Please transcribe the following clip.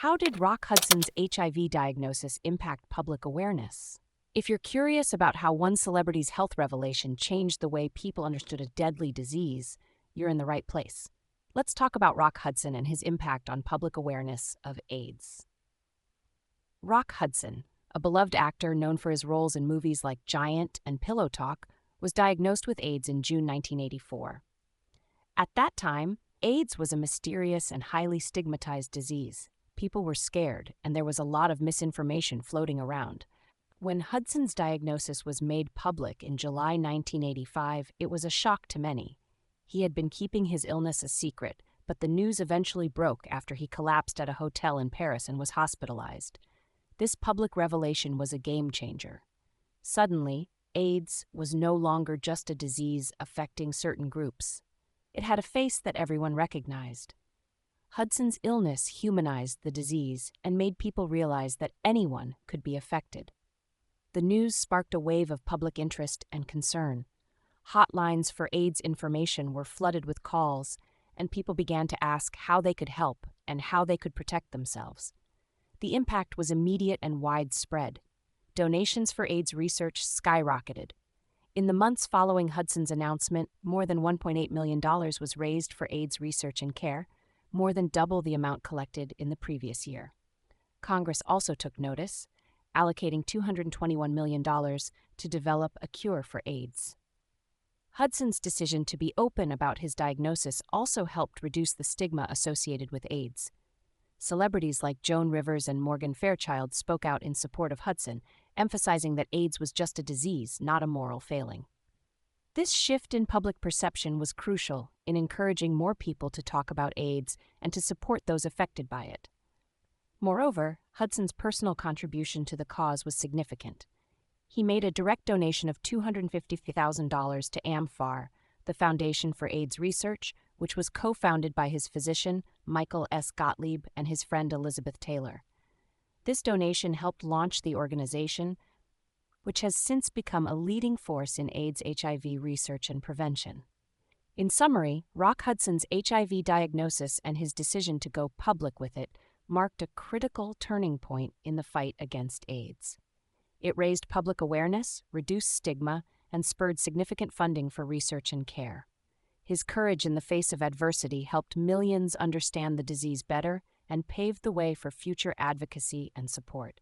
How did Rock Hudson's HIV diagnosis impact public awareness? If you're curious about how one celebrity's health revelation changed the way people understood a deadly disease, you're in the right place. Let's talk about Rock Hudson and his impact on public awareness of AIDS. Rock Hudson, a beloved actor known for his roles in movies like Giant and Pillow Talk, was diagnosed with AIDS in June 1984. At that time, AIDS was a mysterious and highly stigmatized disease. People were scared, and there was a lot of misinformation floating around. When Hudson's diagnosis was made public in July 1985, it was a shock to many. He had been keeping his illness a secret, but the news eventually broke after he collapsed at a hotel in Paris and was hospitalized. This public revelation was a game changer. Suddenly, AIDS was no longer just a disease affecting certain groups. It had a face that everyone recognized. Hudson's illness humanized the disease and made people realize that anyone could be affected. The news sparked a wave of public interest and concern. Hotlines for AIDS information were flooded with calls, and people began to ask how they could help and how they could protect themselves. The impact was immediate and widespread. Donations for AIDS research skyrocketed. In the months following Hudson's announcement, more than $1.8 million was raised for AIDS research and care, more than double the amount collected in the previous year. Congress also took notice, allocating $221 million to develop a cure for AIDS. Hudson's decision to be open about his diagnosis also helped reduce the stigma associated with AIDS. Celebrities like Joan Rivers and Morgan Fairchild spoke out in support of Hudson, emphasizing that AIDS was just a disease, not a moral failing. This shift in public perception was crucial in encouraging more people to talk about AIDS and to support those affected by it. Moreover, Hudson's personal contribution to the cause was significant. He made a direct donation of $250,000 to AMFAR, the Foundation for AIDS Research, which was co-founded by his physician, Michael S. Gottlieb, and his friend Elizabeth Taylor. This donation helped launch the organization, which has since become a leading force in AIDS/HIV research and prevention. In summary, Rock Hudson's HIV diagnosis and his decision to go public with it marked a critical turning point in the fight against AIDS. It raised public awareness, reduced stigma, and spurred significant funding for research and care. His courage in the face of adversity helped millions understand the disease better and paved the way for future advocacy and support.